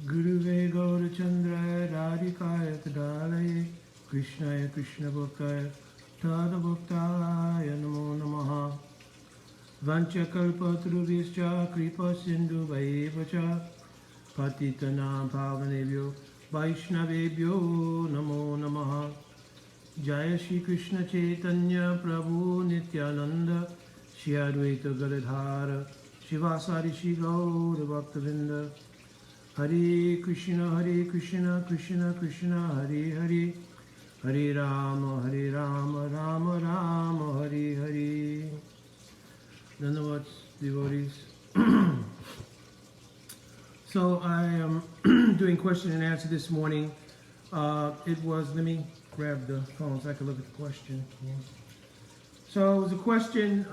Guruve Gaurachandraya Radhikaya Kadalaye Krishnaya Krishna Bhaktaya Tada Bhaktaya Namo Namaha Vanchakalpatrubhischa Kripa Sindhu Vaevacha Patitana Bhavanebhyo Vaishnavebhyo Namo Namaha Jaya Shri Krishna Chaitanya Prabhu Nityananda Shri Advaita Gadadhara Shivasari Shri Gaura Bhaktavinda Hare Krishna Krishna Krishna Hare Hare Hare Rama Rama Rama Hare Hare. Dhanavad devotees. So I am doing question and answer this morning. It was, let me grab the phone so I can look at the question. So it was a question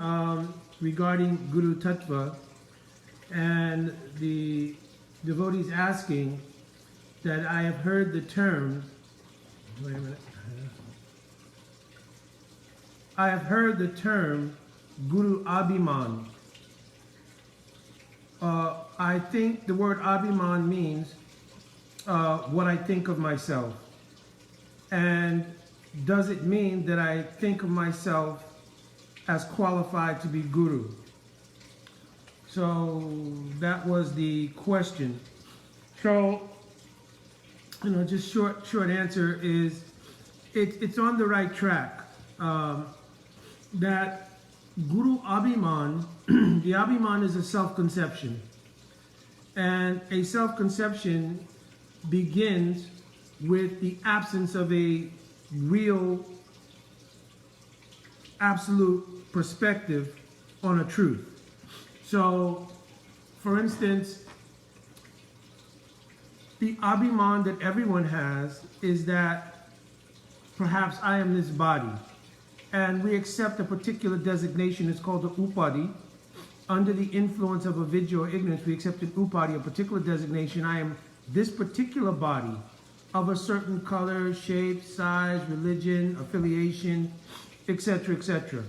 regarding Guru Tattva, and the devotees asking that I have heard the term, wait a minute, I have heard the term Guru Abhimana. I think the word Abhimana means what I think of myself. And does it mean that I think of myself as qualified to be Guru? So that was the question. So, just short answer is it's on the right track. That Guru Abhimana, the Abhimana is a self-conception. And a self-conception begins with the absence of a real, absolute perspective on a truth. So, for instance, the Abhimana that everyone has is that perhaps I am this body. And we accept a particular designation, it's called the Upadi. Under the influence of avidya or ignorance, we accept an Upadi, a particular designation. I am this particular body of a certain color, shape, size, religion, affiliation, etc., etc.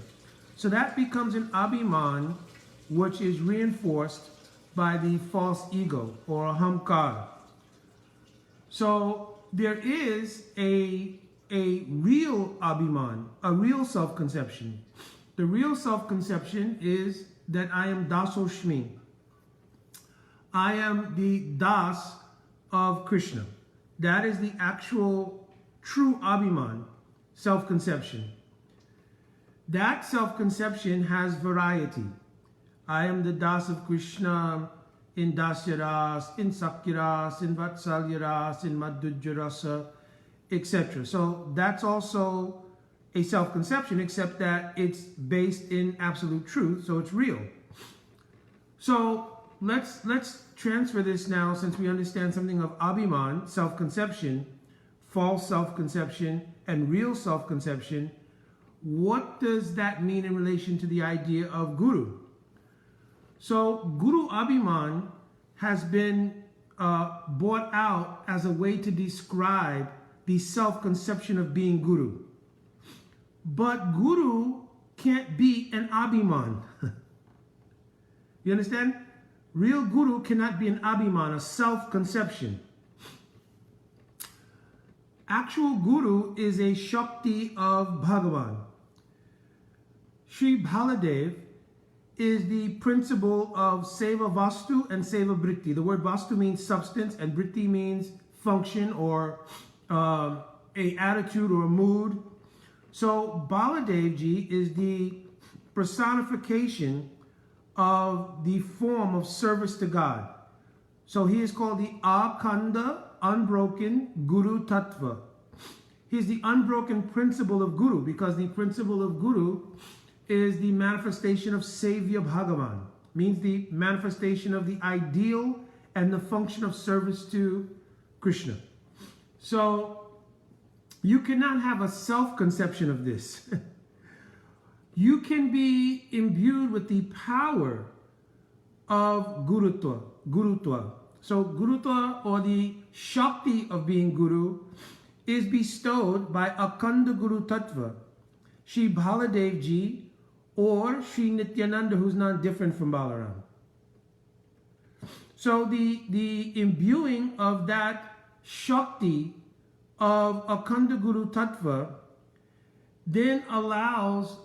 So that becomes an Abhimana, which is reinforced by the false ego or ahamkara. So there is a real Abhimana, a real self-conception. The real self-conception is that I am Dasoshmi. I am the Das of Krishna. That is the actual true Abhimana, self-conception. That self-conception has variety. I am the Das of Krishna in Dasyaras, in Sakyaras, in Vatsalyaras, in Madhujya, etc. So that's also a self-conception, except that it's based in absolute truth, so it's real. So let's transfer this now, since we understand something of Abhimana, self-conception, false self-conception, and real self-conception. What does that mean in relation to the idea of Guru? So Guru Abhimana has been brought out as a way to describe the self-conception of being Guru. But Guru can't be an Abhimana. You understand? Real Guru cannot be an Abhimana, self-conception. Actual Guru is a Shakti of Bhagavan. Sri Baladev is the principle of Seva Vastu and Seva Vritti. The word Vastu means substance and Vritti means function or a attitude or a mood. So Baladev Ji is the personification of the form of service to God. So he is called the Akhanda, unbroken Guru Tattva. He is the unbroken principle of Guru, because the principle of Guru is the manifestation of Sevya Bhagavan, means the manifestation of the ideal and the function of service to Krishna. So you cannot have a self-conception of this. You can be imbued with the power of Gurutva. So Gurutva, or the Shakti of being Guru, is bestowed by Akhanda Guru Tattva, Sri Baladev Ji, or Sri Nityananda, who's not different from Balaram. So the imbuing of that Shakti of Akhanda Guru Tattva then allows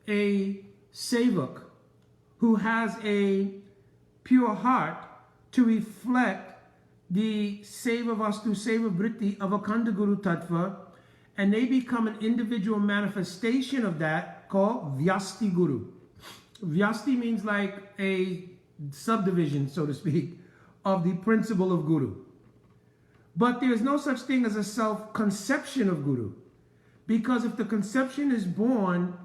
a Sevak who has a pure heart to reflect the Seva Vastu, Seva Vritti of Akhanda Guru Tattva, and they become an individual manifestation of that called Vyasti Guru. Vyasti means like a subdivision, so to speak, of the principle of Guru. But there is no such thing as a self-conception of Guru, because if the conception is born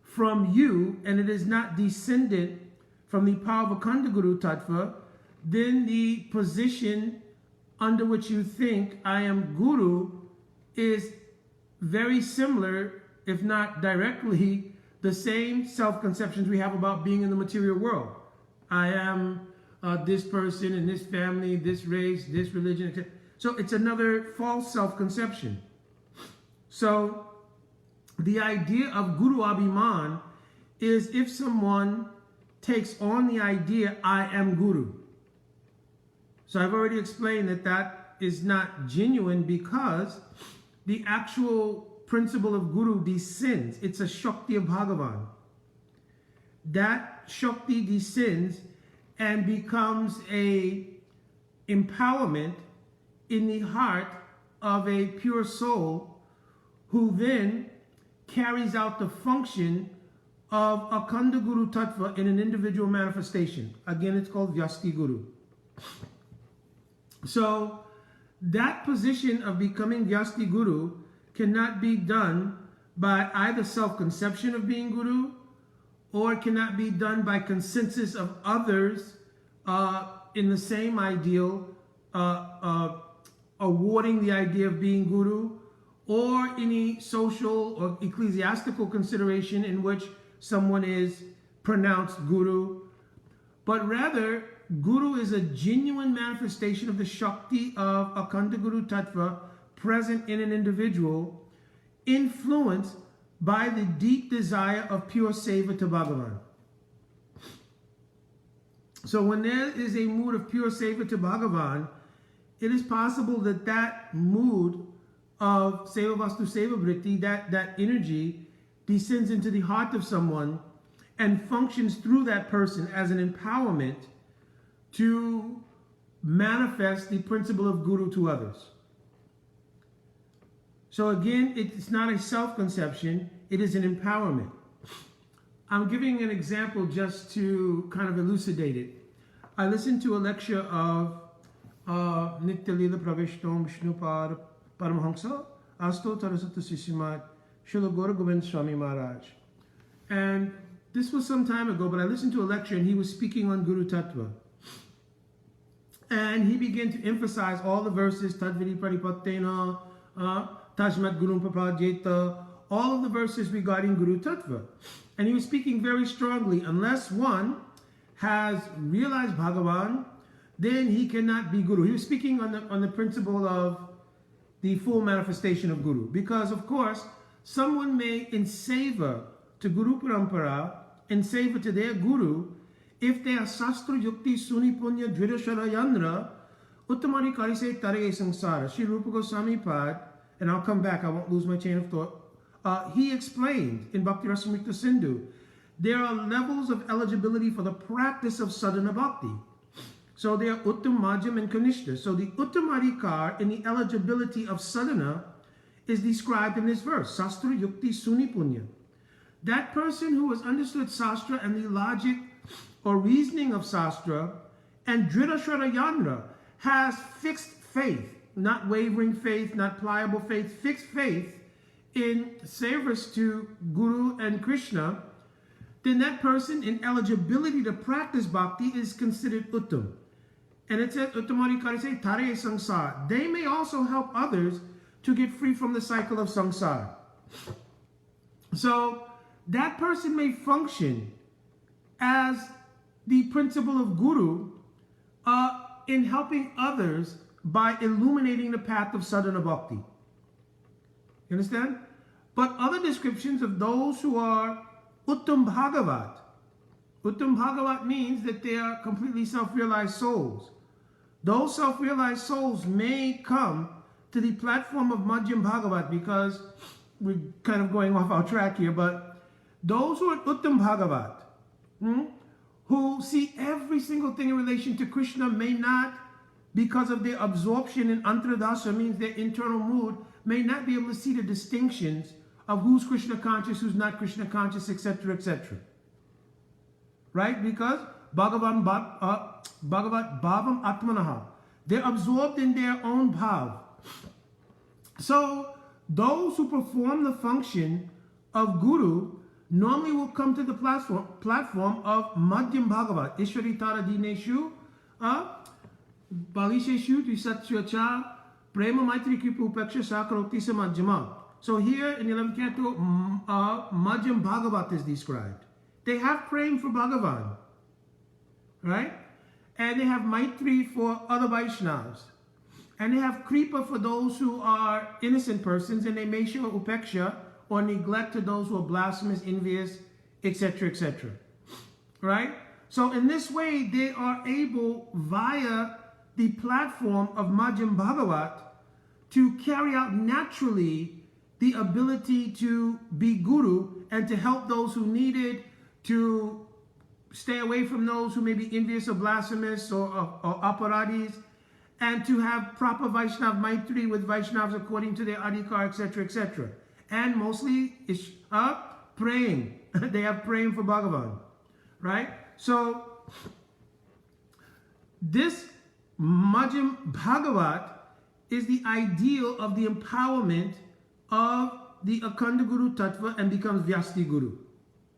from you and it is not descended from the power of Akhanda Guru Tattva, then the position under which you think I am Guru is very similar, if not directly, the same self-conceptions we have about being in the material world. I am this person in this family, this race, this religion, etc. So it's another false self-conception. So the idea of Guru Abhiman is if someone takes on the idea, I am Guru. So I've already explained that that is not genuine, because the actual principle of Guru descends. It's a Shakti of Bhagavan. That Shakti descends and becomes a empowerment in the heart of a pure soul, who then carries out the function of Akhanda Guru Tattva in an individual manifestation. Again, it's called Vyasti Guru. So that position of becoming Vyasti Guru cannot be done by either self-conception of being Guru, or it cannot be done by consensus of others in the same ideal, awarding the idea of being Guru, or any social or ecclesiastical consideration in which someone is pronounced Guru. But rather, Guru is a genuine manifestation of the Shakti of Akhanda Guru Tattva present in an individual, influenced by the deep desire of pure seva to Bhagavan. So when there is a mood of pure seva to Bhagavan, it is possible that that mood of seva vastu seva vritti, that energy, descends into the heart of someone and functions through that person as an empowerment to manifest the principle of Guru to others. So again, it's not a self-conception, it is an empowerment. I'm giving an example just to kind of elucidate it. I listened to a lecture of Nitya Lila Pravishtom Vishnupad Paramahamsa Asto Tarasata Sisimat Srila Gaura Govind Swami Maharaj. And this was some time ago, but I listened to a lecture and he was speaking on Guru Tattva. And he began to emphasize all the verses, Tadviri Paripattena, Tajmat Gurum Papadjeta, all of the verses regarding Guru Tattva. And he was speaking very strongly, unless one has realized Bhagavan, then he cannot be Guru. He was speaking on the principle of the full manifestation of Guru. Because, of course, someone may ensavor to Guru Parampara, ensavor to their Guru, if they are Sastra Yukti Suni Punya Dvirashara Yandra, Uttamari Karise Tarige Sangsara, Sri Rupa Goswami Pad, and I'll come back, I won't lose my chain of thought. He explained in Bhakti Rasamrita Sindhu, there are levels of eligibility for the practice of sadhana bhakti. So they are Uttam, Madhyam, and Kanishta. So the Uttamadikar in the eligibility of sadhana is described in this verse, Sastra Yukti Suni Punya. That person who has understood Sastra and the logic or reasoning of Sastra, and Dridashara Yandra has fixed faith, not wavering faith, not pliable faith, fixed faith in service to Guru and Krishna, then that person in eligibility to practice bhakti is considered uttam. And it says, Uttamari Karise Tare Sangsara. They may also help others to get free from the cycle of samsara. So that person may function as the principle of Guru in helping others by illuminating the path of sadhana bhakti. You understand? But other descriptions of those who are Uttam Bhagavat. Uttam Bhagavat means that they are completely self-realized souls Those self-realized souls may come to the platform of Madhyam Bhagavat, because we're kind of going off our track here, but those who are Uttam Bhagavat, who see every single thing in relation to Krishna, may not, because of their absorption in Antradasa, means their internal mood, may not be able to see the distinctions of who's Krishna conscious, who's not Krishna conscious, etc., etc. Right? Because Bhagavat Bhavam Atmanaha, they're absorbed in their own bhav. So those who perform the function of Guru normally will come to the platform of Madhyam Bhagavat. Ishwari Tara Dineshu, Balisheshu, Trisatyacha, Prema Maitri Kripa Upeksha Sakaroti Samadhyama. So here in the 11th canto, Madhyam Bhagavat is described. They have praying for Bhagavan, right? And they have Maitri for other Vaishnavas. And they have Kripa for those who are innocent persons, and they may show Upeksha or neglect to those who are blasphemous, envious, etc., etc. Right? So in this way, they are able, via the platform of Madhyam Bhagavat, to carry out naturally the ability to be Guru and to help those who need it, to stay away from those who may be envious or blasphemous or aparadis, and to have proper Vaishnav Maitri with Vaishnavas according to their adhikar, etc., etc. And mostly is praying. They have praying for Bhagavan, right? So this Madhyam Bhagavat is the ideal of the empowerment of the Akhanda Guru Tattva and becomes Vyasti Guru.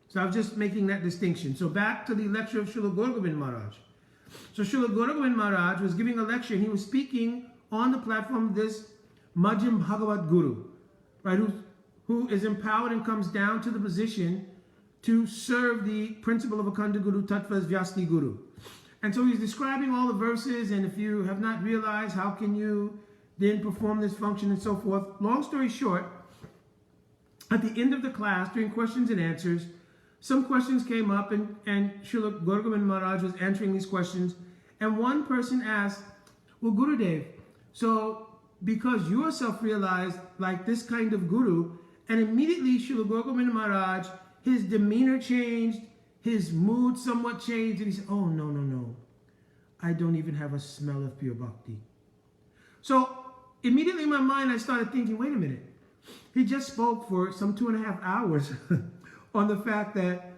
So I was just making that distinction. So back to the lecture of Srila Gaura Govinda Maharaj. So Srila Gaura Govinda Maharaj was giving a lecture, and he was speaking on the platform of this Madhyam Bhagavat Guru, right, who is empowered and comes down to the position to serve the principle of Akhanda Guru Tattva as Vyasti Guru. And so he's describing all the verses, and if you have not realized, how can you then perform this function and so forth. Long story short, at the end of the class, during questions and answers, some questions came up, and Srila Gaura Govinda Maharaj was answering these questions, and one person asked, well, Gurudev, so because you are self-realized like this kind of Guru, and immediately Srila Gaura Govinda Maharaj, his demeanor changed, his mood somewhat changed, and he said, oh, no, I don't even have a smell of pure bhakti. So immediately in my mind, I started thinking, wait a minute, he just spoke for some 2.5 hours on the fact that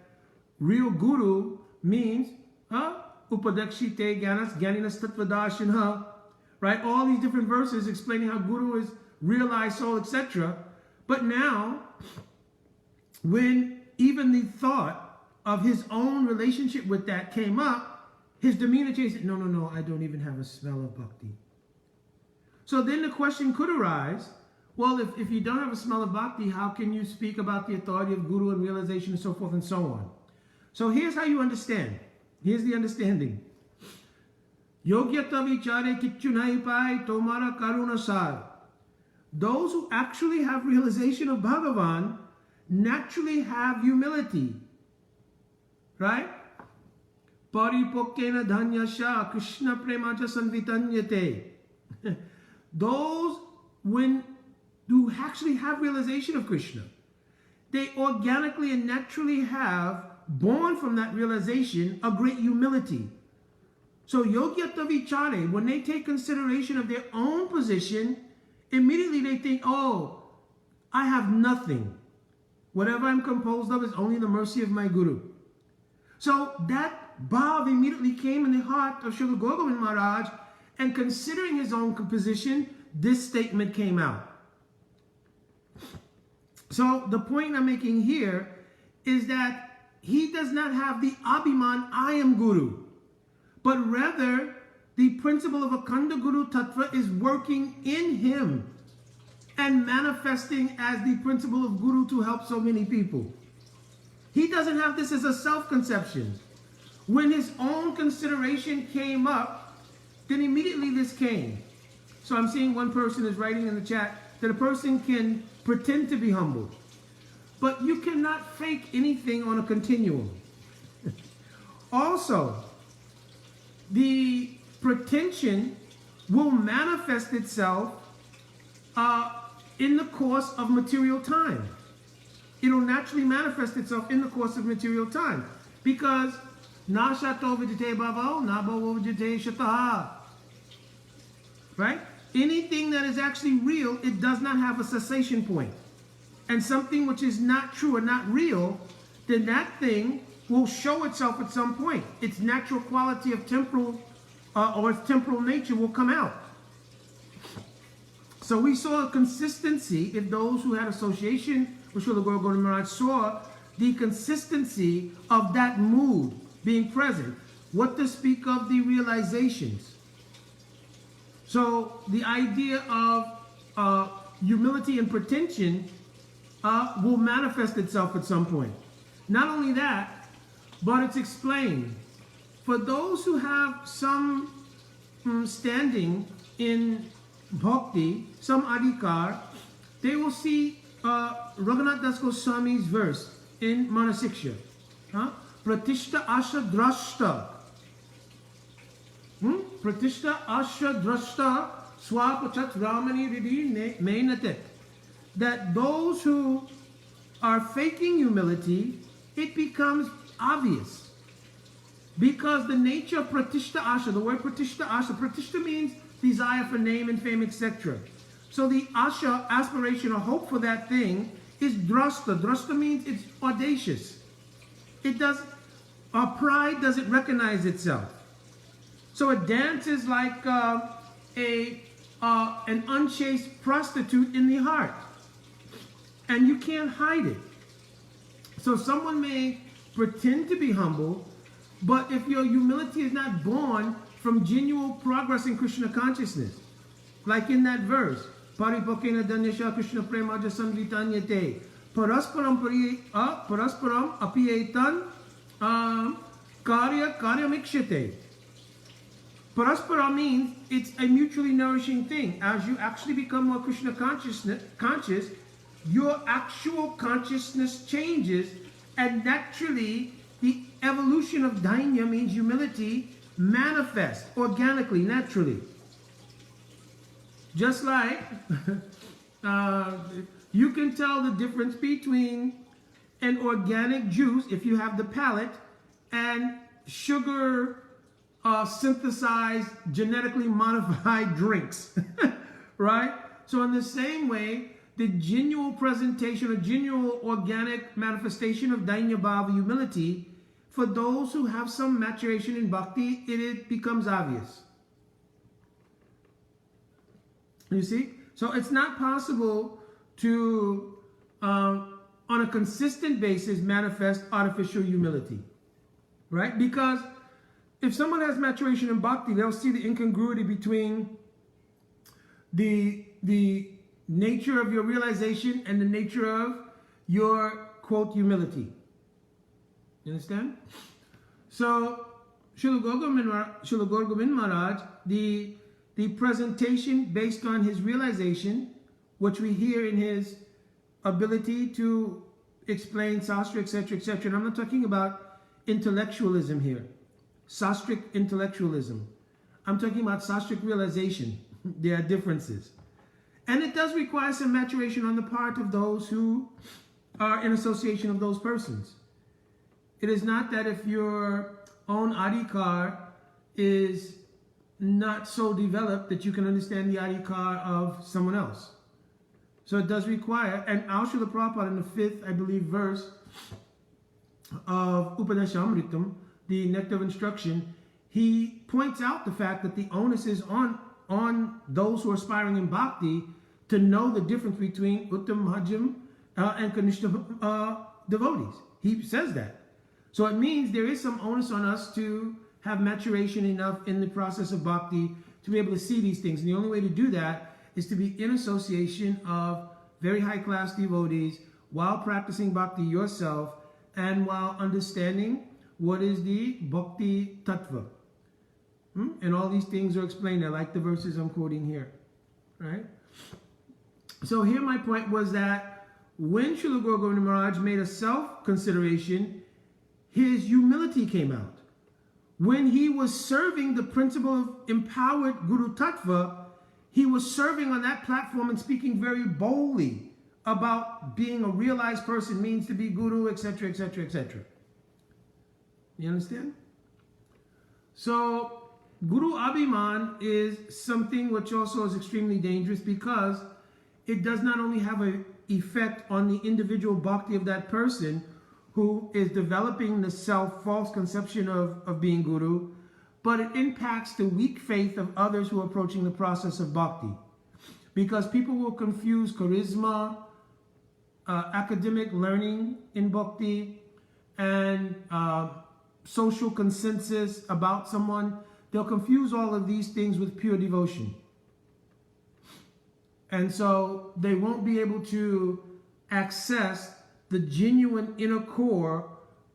real Guru means Upadakshite Ganinas Tattvadarshana, right? All these different verses explaining how Guru is realized soul, etc. But now, when even the thought of his own relationship with that came up, his demeanor changed. No, I don't even have a smell of bhakti. So then the question could arise, well, if you don't have a smell of bhakti, how can you speak about the authority of Guru and realization and so forth and so on? So here's how you understand. Here's the understanding. Yogyata vichare kichunai pai tomara karuna sar. Those who actually have realization of Bhagavan naturally have humility. Right? Paripokena dhanyasha Krishna premacha sanvitanyate. Those who actually have realization of Krishna, they organically and naturally have, born from that realization, a great humility. So yogyata vichare, when they take consideration of their own position, immediately they think, oh, I have nothing. Whatever I'm composed of is only the mercy of my Guru. So that bhav immediately came in the heart of Srila Gaura Govinda Maharaj, and considering his own position, this statement came out. So the point I'm making here is that he does not have the Abhimana, I am Guru, but rather the principle of Akhanda Guru Tattva is working in him and manifesting as the principle of Guru to help so many people. He doesn't have this as a self-conception. When his own consideration came up, then immediately this came. So I'm seeing one person is writing in the chat that a person can pretend to be humble, but you cannot fake anything on a continuum. Also, the pretension will manifest itself in the course of material time. It'll naturally manifest itself in the course of material time. Because na shato vijite bhavo, na bhavo vijite shataha. Right? Anything that is actually real, it does not have a cessation point. And something which is not true or not real, then that thing will show itself at some point. Its natural quality of temporal or its temporal nature will come out. So we saw a consistency if those who had association with Srila Guru Govinda Maharaj saw the consistency of that mood being present. What to speak of the realizations. So the idea of humility and pretension will manifest itself at some point. Not only that, but it's explained. For those who have some standing in bhakti, some adhikar, they will see Raghunath Das Goswami's verse in Manasiksha. Pratishta asha drashta. Pratishta asha drashta swapachat ramani ridi mainate. That those who are faking humility, it becomes obvious. Because the nature of pratishta asha, the word pratishta asha, pratishta means desire for name and fame, etc. So the asha, aspiration or hope for that thing, is drashta. Drashta means it's audacious. It does, pride doesn't recognize itself. So it dances like an unchaste prostitute in the heart. And you can't hide it. So someone may pretend to be humble, but if your humility is not born from genuine progress in Krishna consciousness, like in that verse, Paripakena Danyasha Krishna Premaja Samvitanyate, Parasparam Apiyetan Karyamikshate. Paraspara means it's a mutually nourishing thing. As you actually become more Krishna conscious, your actual consciousness changes, and naturally the evolution of dainya, means humility, manifests organically, naturally. Just like you can tell the difference between an organic juice, if you have the palate, and sugar synthesized, genetically modified drinks, right? So in the same way, the genuine presentation or genuine organic manifestation of Dainya Bhava, humility, for those who have some maturation in bhakti, it becomes obvious. You see? So it's not possible to, on a consistent basis, manifest artificial humility, right? Because if someone has maturation in bhakti, they'll see the incongruity between the nature of your realization and the nature of your, quote, humility. You understand? So, Srila Guru Govinda Maharaj, the presentation based on his realization, which we hear in his ability to explain sastra, etc., etc. And I'm not talking about intellectualism here, sastric intellectualism. I'm talking about sastric realization. There are differences. And it does require some maturation on the part of those who are in association of those persons. It is not that if your own adhikar is not so developed that you can understand the adhikar of someone else. So it does require, and our Srila Prabhupada in the 5th, I believe, verse of Upadeshamritam, the Nectar of Instruction, he points out the fact that the onus is on those who are aspiring in bhakti to know the difference between Uttam, Madhyam, and Kanishta devotees. He says that. So it means there is some onus on us to have maturation enough in the process of bhakti to be able to see these things. And the only way to do that is to be in association of very high-class devotees while practicing bhakti yourself and while understanding what is the bhakti tattva. And all these things are explained there, like the verses I'm quoting here, right? So here my point was that when Srila Guru Govinda Maharaj made a self-consideration, his humility came out. When he was serving the principle of empowered Guru Tattva, he was serving on that platform and speaking very boldly about being a realized person means to be Guru, etc., etc., etc. You understand? So, Guru Abhiman is something which also is extremely dangerous because it does not only have an effect on the individual bhakti of that person who is developing the false conception of being Guru, but it impacts the weak faith of others who are approaching the process of bhakti. Because people will confuse charisma, academic learning in bhakti, and social consensus about someone. They'll confuse all of these things with pure devotion. And so they won't be able to access the genuine inner core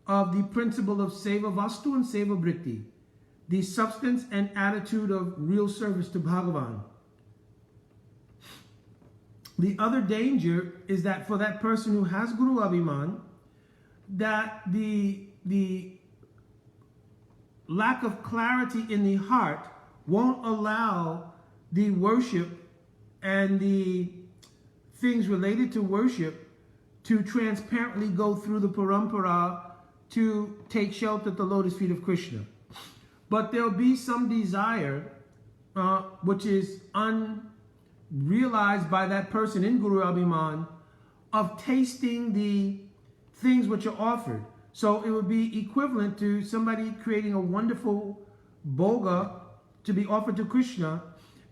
of the principle of Seva Vastu and Seva Vritti, the substance and attitude of real service to Bhagavan. The other danger is that for that person who has Guru Abhiman, that the lack of clarity in the heart won't allow the worship and the things related to worship to transparently go through the parampara to take shelter at the lotus feet of Krishna. But there'll be some desire which is unrealized by that person in Guru Abhiman of tasting the things which are offered. So it would be equivalent to somebody creating a wonderful bhoga to be offered to Krishna,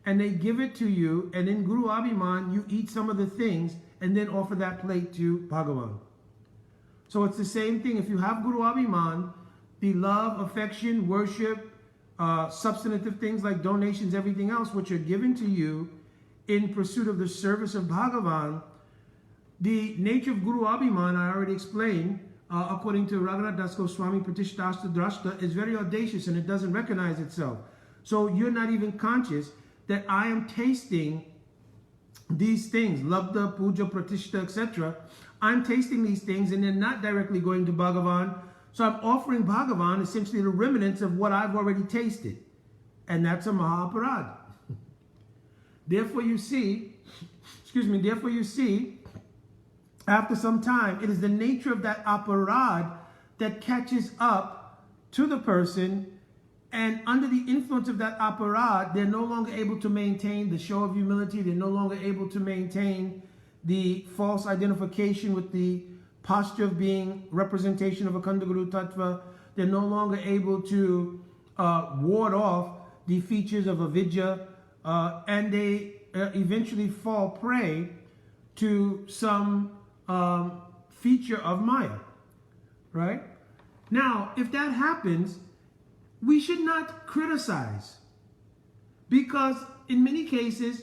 and they give it to you, and in Guru Abhiman you eat some of the things and then offer that plate to Bhagavan. So it's the same thing. If you have Guru Abhiman, the love, affection, worship, substantive things like donations, everything else which are given to you in pursuit of the service of Bhagavan, the nature of Guru Abhiman, I already explained, according to Raghunath Das Goswami Pratishthashta Drashta, is very audacious and it doesn't recognize itself. So you're not even conscious that I am tasting these things, Labdha, Puja, Pratishta, etc. I'm tasting these things and they're not directly going to Bhagavan. So I'm offering Bhagavan essentially the remnants of what I've already tasted. And that's a Mahaparad. Therefore you see, after some time, it is the nature of that aparad that catches up to the person, and under the influence of that aparad, they're no longer able to maintain the show of humility, they're no longer able to maintain the false identification with the posture of being representation of Akhanda Guru Tattva, they're no longer able to ward off the features of avidya, and they eventually fall prey to some feature of Maya, right? Now, if that happens, we should not criticize, because in many cases,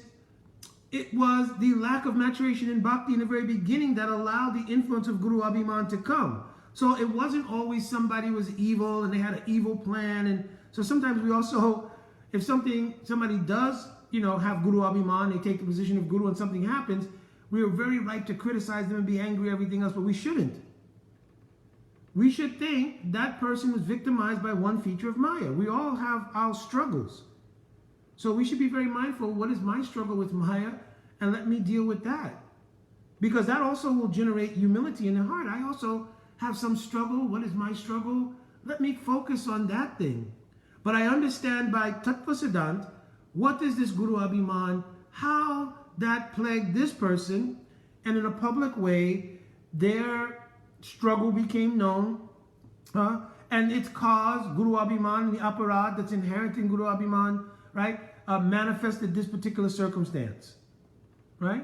it was the lack of maturation in bhakti in the very beginning that allowed the influence of Guru Abhiman to come. So it wasn't always somebody was evil and they had an evil plan. And so sometimes we also, if somebody does, have Guru Abhiman, they take the position of Guru and something happens, we are very right to criticize them and be angry, everything else, but we shouldn't. We should think that person was victimized by one feature of Maya. We all have our struggles. So we should be very mindful, what is my struggle with Maya? And let me deal with that. Because that also will generate humility in the heart. I also have some struggle. What is my struggle? Let me focus on that thing. But I understand by Tattva Siddhant, what is this Guru Abhiman? How that plagued this person, and in a public way, their struggle became known, and its cause, Guru Abhiman, the aparad that's inherent in Guru Abhiman, right, manifested this particular circumstance, right?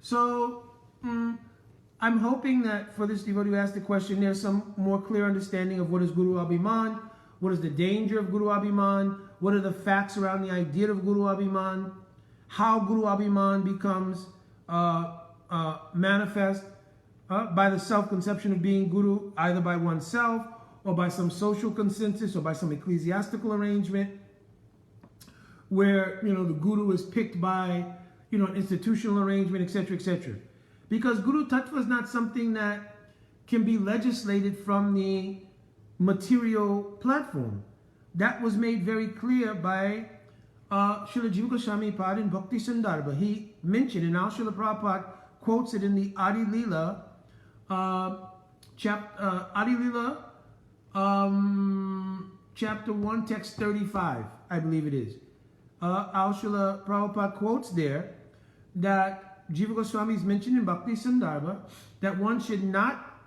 So, I'm hoping that for this devotee who asked the question, there's some more clear understanding of what is Guru Abhiman, what is the danger of Guru Abhiman, what are the facts around the idea of Guru Abhiman, how Guru Abhiman becomes manifest by the self-conception of being Guru, either by oneself or by some social consensus or by some ecclesiastical arrangement where, the Guru is picked by, an institutional arrangement, etc., etc. Because Guru Tattva is not something that can be legislated from the material platform. that was made very clear by Srila Jiva Goswami Pad in Bhakti Sandarbha. He mentioned, and now Srila Prabhupada quotes it in the Adi Leela, chapter 1, text 35, I believe it is. Srila Prabhupada quotes there that Jiva Goswami is mentioned in Bhakti Sandarbha that one should not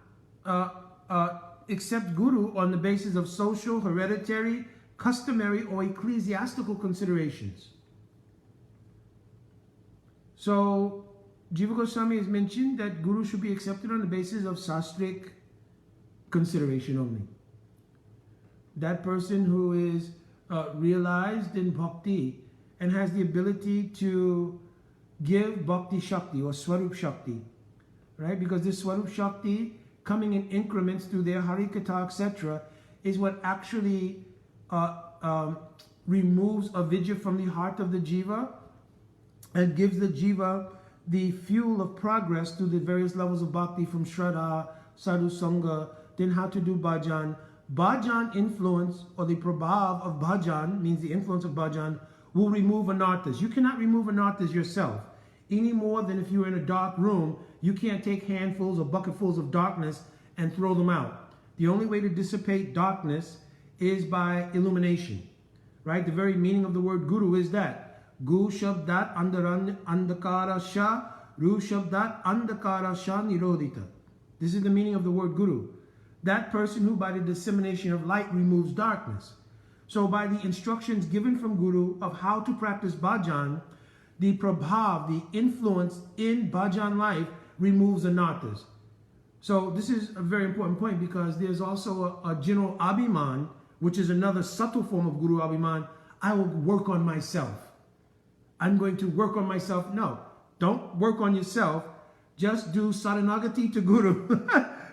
accept Guru on the basis of social, hereditary, customary, or ecclesiastical considerations. So, Jiva Goswami has mentioned that Guru should be accepted on the basis of sastric consideration only. That person who is realized in bhakti and has the ability to give bhakti shakti or swarup shakti, right? Because this swarup shakti coming in increments through their harikatha, etc., is what actually removes avidya from the heart of the jiva and gives the jiva the fuel of progress through the various levels of bhakti, from shraddha, sadhu sangha, then how to do bhajan. Bhajan influence, or the prabhav of bhajan, means the influence of bhajan, will remove anarthas. You cannot remove anarthas yourself, any more than if you were in a dark room, you can't take handfuls or bucketfuls of darkness and throw them out. The only way to dissipate darkness is by illumination, right? The very meaning of the word guru is that. Gu shabdat andakara sha, ru shabdat andakara sha nirodita. This is the meaning of the word guru. That person who by the dissemination of light removes darkness. So by the instructions given from Guru of how to practice bhajan, the prabhav, the influence in bhajan life, removes anarthas. So this is a very important point, because there's also a general abhiman, which is another subtle form of Guru abhiman. I will work on myself. I'm going to work on myself. No, don't work on yourself. Just do saranagati to Guru.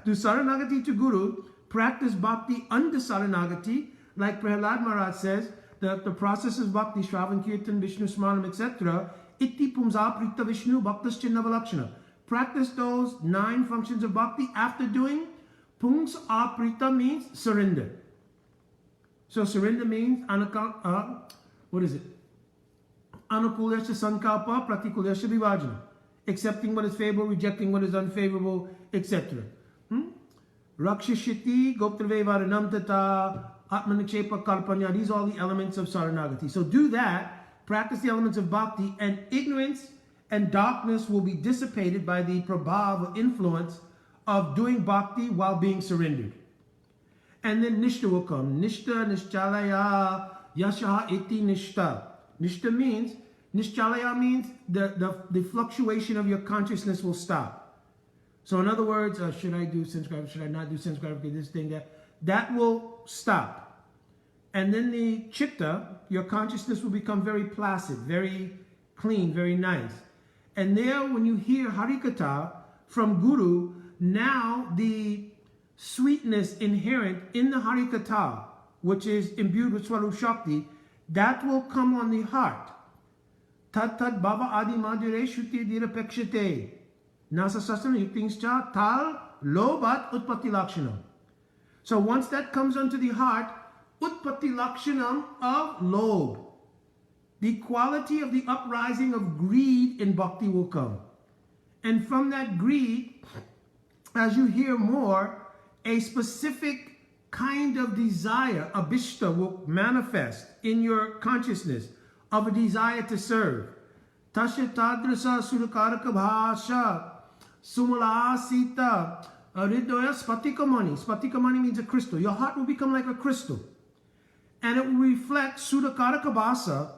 Do saranagati to Guru. Practice bhakti under saranagati. Like Prahlad Maharaj says, the process of bhakti, Shravan Kirtan, Vishnu Smaranam, etc. Iti pumsa prita Vishnu bhaktas chinnava. Practice those 9 functions of bhakti. After doing, pungs aprita means surrender. So surrender means what is it? Anukulasya sankalpa pratikulasya vivajana. Accepting what is favorable, rejecting what is unfavorable, etc. Rakshashiti, Goptravevaranam tata, Atmanikshepa kalpanya. These are all the elements of saranagati. So do that, practice the elements of bhakti, and ignorance and darkness will be dissipated by the prabhav influence of doing bhakti while being surrendered. And then nishta will come. Nishta, nischalaya, yashaha iti nishta. Nishta means, nischalaya means the fluctuation of your consciousness will stop. So in other words, should I do sense gratification, should I not do sense gratification, this thing, that will stop. And then the chitta, your consciousness will become very placid, very clean, very nice. And there, when you hear harikatha from Guru, now the sweetness inherent in the harikatha, which is imbued with Swarup Shakti, that will come on the heart. Tat tat bhava adi madhire shuti dirapekshate. Nasa sasana yuktingscha tal lobat utpatti lakshanam. So once that comes onto the heart, utpatti lakshanam of lob, the quality of the uprising of greed in bhakti will come. And from that greed, as you hear more, a specific kind of desire, abhishta, will manifest in your consciousness of a desire to serve. Tasya tadrasa surakaraka bhasha sumala sita hridaya spatikamani. Spatikamani means a crystal. Your heart will become like a crystal. And it will reflect surakaraka bhasa,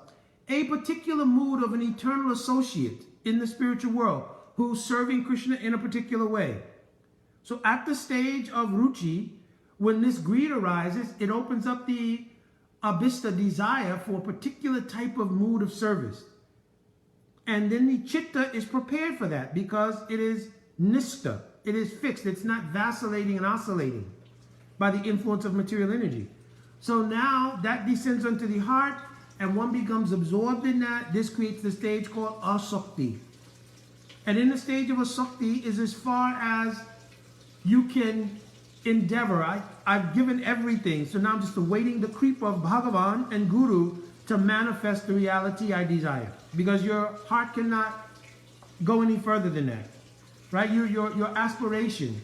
a particular mood of an eternal associate in the spiritual world who's serving Krishna in a particular way. So at the stage of ruchi, when this greed arises, it opens up the abhista, desire for a particular type of mood of service. And then the chitta is prepared for that because it is nishta. It is fixed. It's not vacillating and oscillating by the influence of material energy. So now that descends onto the heart and one becomes absorbed in that. This creates the stage called asakti. And in the stage of asakti is as far as you can endeavor. I've given everything. So now I'm just awaiting the creeper of Bhagavan and Guru to manifest the reality I desire. Because your heart cannot go any further than that. Right? Your aspiration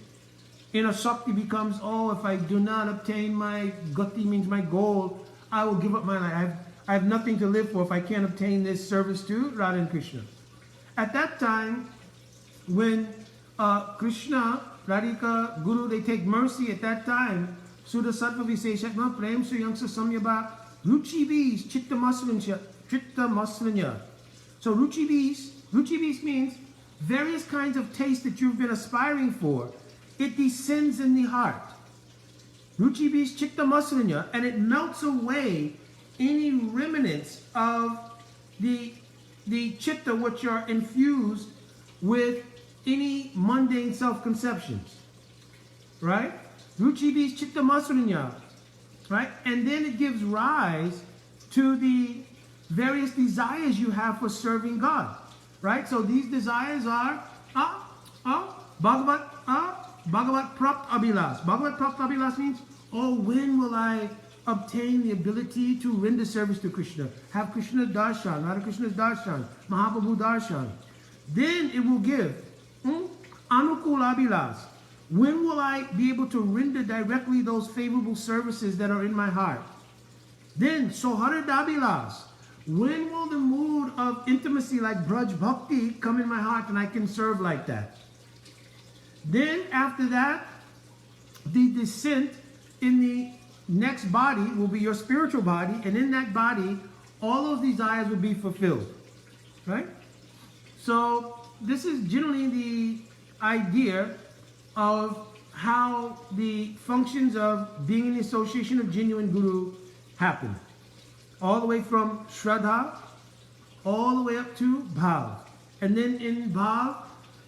in a Shakti becomes, oh, if I do not obtain my Gati, means my goal, I will give up my life. I have nothing to live for if I can't obtain this service to Radha and Krishna. At that time, when Krishna, Radhika, Guru, they take mercy at that time, Sudha Sattva Viseshatma Prem Suyangsa Samyabha Ruchi Bis Chitta Maslinya. So Ruchi Bis means various kinds of taste that you've been aspiring for. It descends in the heart. Ruchi Bis Chitta Maslinya, and it melts away any remnants of the chitta which are infused with any mundane self-conceptions, right? Ruchi bis chitta masrinya, right? And then it gives rise to the various desires you have for serving God, right? So these desires are Bhagavat Prapt Abhilas. Bhagavat Prapt Abhilas means, oh, when will I obtain the ability to render service to Krishna? Have Krishna's darshan, Radha Krishna's darshan, Mahaprabhu darshan. Then it will give Anukul Abhilas. When will I be able to render directly those favorable services that are in my heart? Then Soharad Abhilas. When will the mood of intimacy like Braj Bhakti come in my heart and I can serve like that? Then after that, the descent in the next body will be your spiritual body, and in that body, all those desires will be fulfilled, right? So this is generally the idea of how the functions of being in the association of genuine Guru happen. All the way from Shraddha, all the way up to Bhav. And then in Bhav,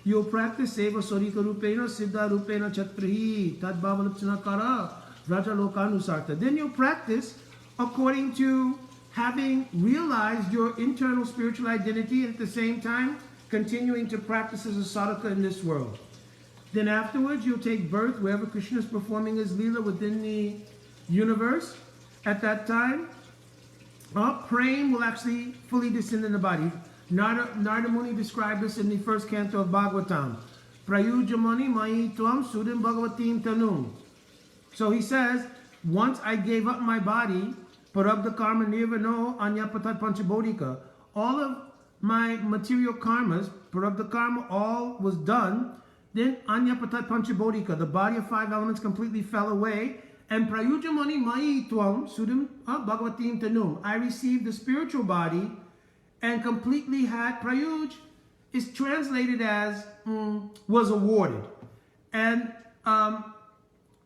you'll practice Seva Sarika Rupena, Siddha Rupena Chatrahi, Tad Bhavalapsana Kara, Raja Lokanusarta. Then you'll practice according to having realized your internal spiritual identity, and at the same time continuing to practice as a sadhaka in this world. Then afterwards you'll take birth wherever Krishna is performing his Leela within the universe. At that time, praying will actually fully descend in the body. Narada Muni described this in the first canto of Bhagavatam. Prayujamani mai tuam sudim bhagavatim tanum. So he says, once I gave up my body, parabdha karma nirvano anyapatat panchabodhika, all of my material karmas, parabdha karma, all was done, then anyapatat panchabodhika, the body of 5 elements completely fell away, and prayujamani mai tuam sudim bhagavatim tanum. I received the spiritual body and completely had, prayuj is translated as was awarded. And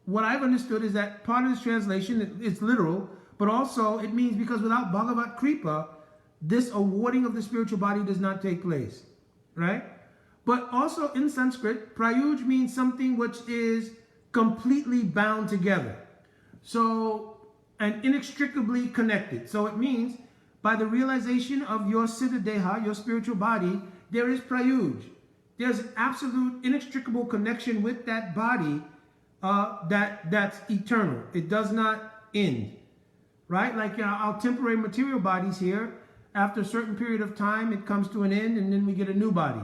what I've understood is that part of this translation, it's literal, but also it means because without Bhagavat Kripa, this awarding of the spiritual body does not take place, right? But also in Sanskrit, prayuj means something which is completely bound together. So, and inextricably connected. So it means by the realization of your siddha deha, your spiritual body, there is prayuj. There's an absolute inextricable connection with that body that's eternal. It does not end, right? Like our temporary material bodies here, after a certain period of time, it comes to an end and then we get a new body.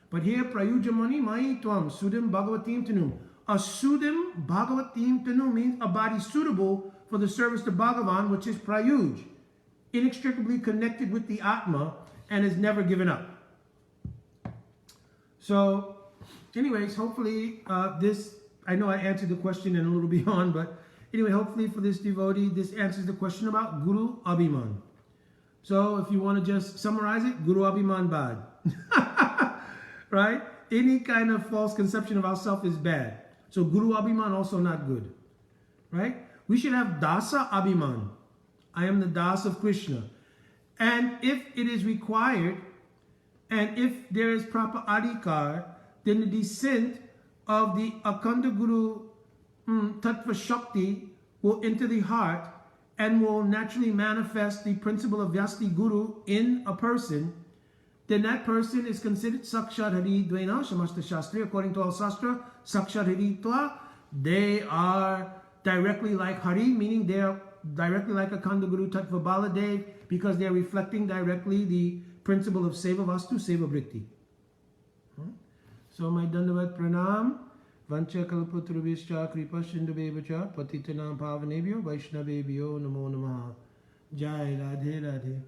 But here, prayujamani mai tvam sudim bhagavatim tanum. A sudim bhagavatim tanum means a body suitable for the service to Bhagavan, which is prayuj, inextricably connected with the Atma and is never given up. So, anyways, hopefully this, I know I answered the question and a little beyond, but anyway, hopefully for this devotee, this answers the question about Guru Abhiman. So if you want to just summarize it, Guru Abhiman bad. Right? Any kind of false conception of ourselves is bad. So Guru Abhiman also not good. Right? We should have Dasa Abhiman. I am the Das of Krishna. And if it is required, and if there is proper adhikar, then the descent of the Akhanda Guru Tattva Shakti will enter the heart and will naturally manifest the principle of Vyasti Guru in a person. Then that person is considered Sakshat Hari Dvaina Shamasta Shastri. According to all Sastra, Sakshat Hari Tva, They are directly like Hari, meaning they are directly like Akhanda Guru Tattva Baladev, because they are reflecting directly the principle of Seva Vastu, Seva Vritti. So my Dandavat Pranam, Vancha Kalpatrubhischa Kripa Sindhubevacha, Patitanam Pavanebhyo, Vaishnavebhyo, Namo Namaha. Jai Radhe Radhe.